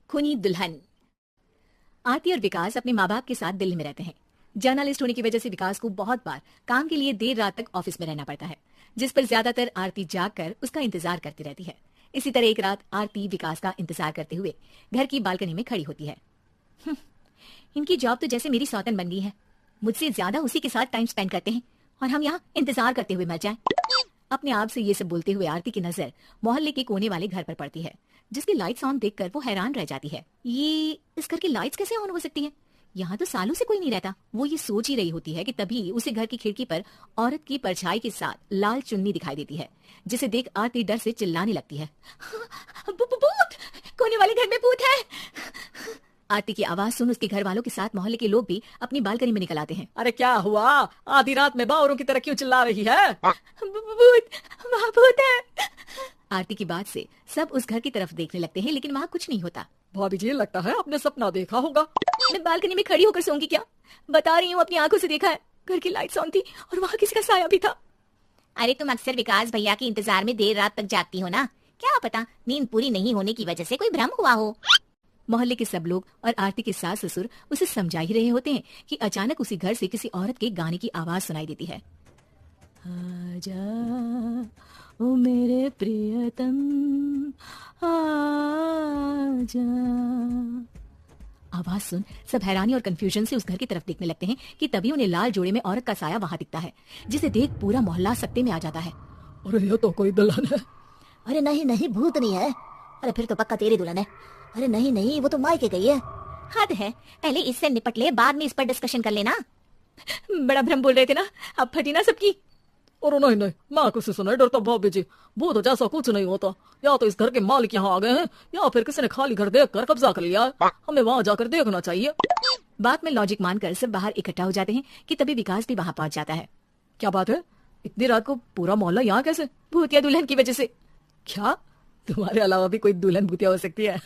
खूनी दुल्हन। आरती और विकास अपने माँ बाप के साथ दिल्ली में रहते हैं। जर्नलिस्ट होने की वजह से विकास को बहुत बार काम के लिए देर रात तक ऑफिस में रहना पड़ता है, जिस पर ज्यादातर आरती जागकर उसका इंतजार करती रहती है। इसी तरह एक रात आरती विकास का इंतजार करते हुए घर की बालकनी में खड़ी होती है। इनकी जॉब तो जैसे मेरी सौतन बन गई है। मुझसे ज्यादा उसी के साथ टाइम स्पेंड करते हैं और हम यहाँ इंतजार करते हुए मर जाएं। अपने आप से ये सब बोलते हुए आरती की नजर मोहल्ले के कोने वाले घर पर पड़ती है, जिसकी लाइट्स ऑन देखकर वो हैरान रह जाती है। ये इस घर की लाइट्स कैसे ऑन हो सकती हैं? यहाँ तो सालों से कोई नहीं रहता। वो ये सोच ही रही होती है कि तभी उसे घर की खिड़की पर औरत की परछाई के साथ लाल चुन्नी दिखाई देती है, जिसे देख आरती डर से चिल्लाने लगती है। भूत! कोने वाले घर में भूत है! आरती की आवाज सुन उसके घर वालों के साथ मोहल्ले के लोग भी अपनी बालकनी में निकल आते हैं। अरे क्या हुआ? आधी रात में बावरों की तरह क्यों चिल्ला रही है? भूत! वहाँ भूत है! आरती की बात से सब उस घर की तरफ देखने लगते हैं, लेकिन वहाँ कुछ नहीं होता। भाभी जी, लगता है आपने सपना देखा होगा। मैं बालकनी में खड़ी होकर सोऊंगी क्या? बता रही हूँ, अपनी आंखों से देखा है। घर की लाइट्स ऑन थी और वहाँ किसी का साया भी था। अरे तुम अक्सर विकास भैया के इंतजार में देर रात तक जागती हो ना, क्या पता नींद पूरी नहीं होने की वजह से कोई भ्रम हुआ हो। मोहल्ले के सब लोग और आरती के सास ससुर उसे समझा ही रहे होते हैं कि अचानक उसी घर से किसी औरत के गाने की आवाज सुनाई देती है। आजा ओ मेरे प्रियतम आजा। आवाज सुन सब हैरानी और कंफ्यूजन से उस घर की तरफ देखने लगते हैं कि तभी उन्हें लाल जोड़े में औरत का साया वहां दिखता है, जिसे देख पूरा मोहल्ला सकते में आ जाता है। अरे ये तो कोई दुल्हन है। अरे नहीं नहीं, भूत नहीं है। अरे फिर तो पक्का तेरी दुल्हन है। अरे नहीं नहीं, वो तो मायके गई है। हद है, पहले इससे निपट ले, बाद में इस पर डिस्कशन कर लेना। बड़ा भ्रम बोल रहे थे ना, अब फटी ना सबकी। और नहीं नहीं, मैं किसी से नहीं डरता भाभी जी। भूत जैसा कुछ नहीं होता। या तो इस घर के मालिक यहाँ आ गए हैं या फिर किसी ने खाली घर देख कर कब्जा कर लिया है। हमें वहाँ जाकर देखना चाहिए। बात में लॉजिक मानकर सब बाहर इकट्ठा हो जाते हैं कि तभी विकास भी वहाँ पहुंच जाता है। क्या बात है? इतनी रात को पूरा मोहल्ला यहाँ कैसे? भूतिया दुल्हन की वजह से। क्या तुम्हारे अलावा भी कोई दुल्हन भूतिया हो सकती है?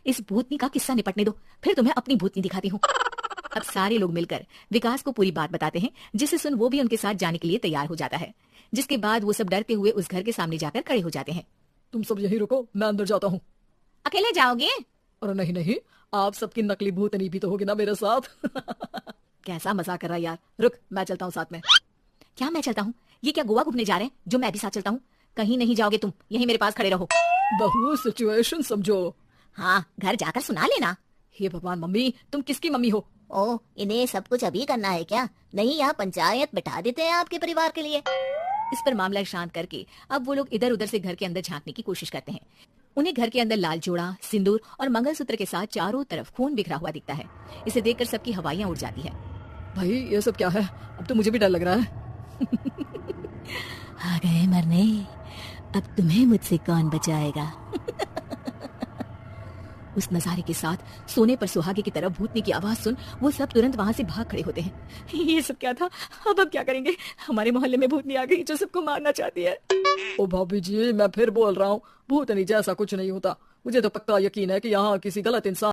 इस भूतनी का किस्सा निपटने दो, फिर तुम्हें अपनी भूतनी दिखाती हूँ। अब सारे लोग मिलकर विकास को पूरी बात बताते हैं, जिसे सुन वो भी उनके साथ जाने के लिए तैयार हो जाता है। जिसके बाद वो सब डरते हुए उस घर के सामने जाकर खड़े हो जाते हैं। तुम सब यहीं रुको, मैं अंदर जाता हूँ। अकेले जाओगे? अरे नहीं नहीं, आप सबकी नकली भूतनी भी तो होगी ना मेरे साथ। कैसा मजाक कर रहा है यार। रुक, मैं चलता हूँ साथ में। क्या मैं चलता हूँ? ये क्या गोवा घूमने जा रहे हैं जो मैं भी साथ चलता हूँ? कहीं नहीं जाओगे तुम, यहीं मेरे पास खड़े रहो। बहू सिचुएशन समझो। हाँ, घर जाकर सुना लेना। हे भगवान, मम्मी तुम किसकी मम्मी हो? ओ, इन्हें सब कुछ अभी करना है क्या? नहीं, यहाँ पंचायत बैठा देते हैं आपके परिवार के लिए। इस पर मामला शांत करके अब वो लोग इधर उधर से घर के अंदर झांकने की कोशिश करते हैं। उन्हें घर के अंदर लाल जोड़ा, सिंदूर और मंगलसूत्र के साथ चारों तरफ खून बिखरा हुआ दिखता है। इसे देखकर सबकी हवाइयां उड़ जाती है। भाई ये सब क्या है? अब तो मुझे भी डर लग रहा है। आ गए मरने, अब तुम्हें मुझसे कौन बचाएगा? उस नजारे के साथ सोने पर सुहागे की तरफ भूतनी की आवाज सुन वो सब तुरंत वहां से भाग खड़े होते हैं। ये सब क्या था? अब क्या करेंगे? हमारे मोहल्ले में भूतनी आ गई जो सबको मारना चाहती है। ओ भाभी जी, मैं फिर बोल रहा हूँ, भूतनी जैसा कुछ नहीं होता। मुझे तो पक्का यकीन है कि यहाँ किसी गलत इंसान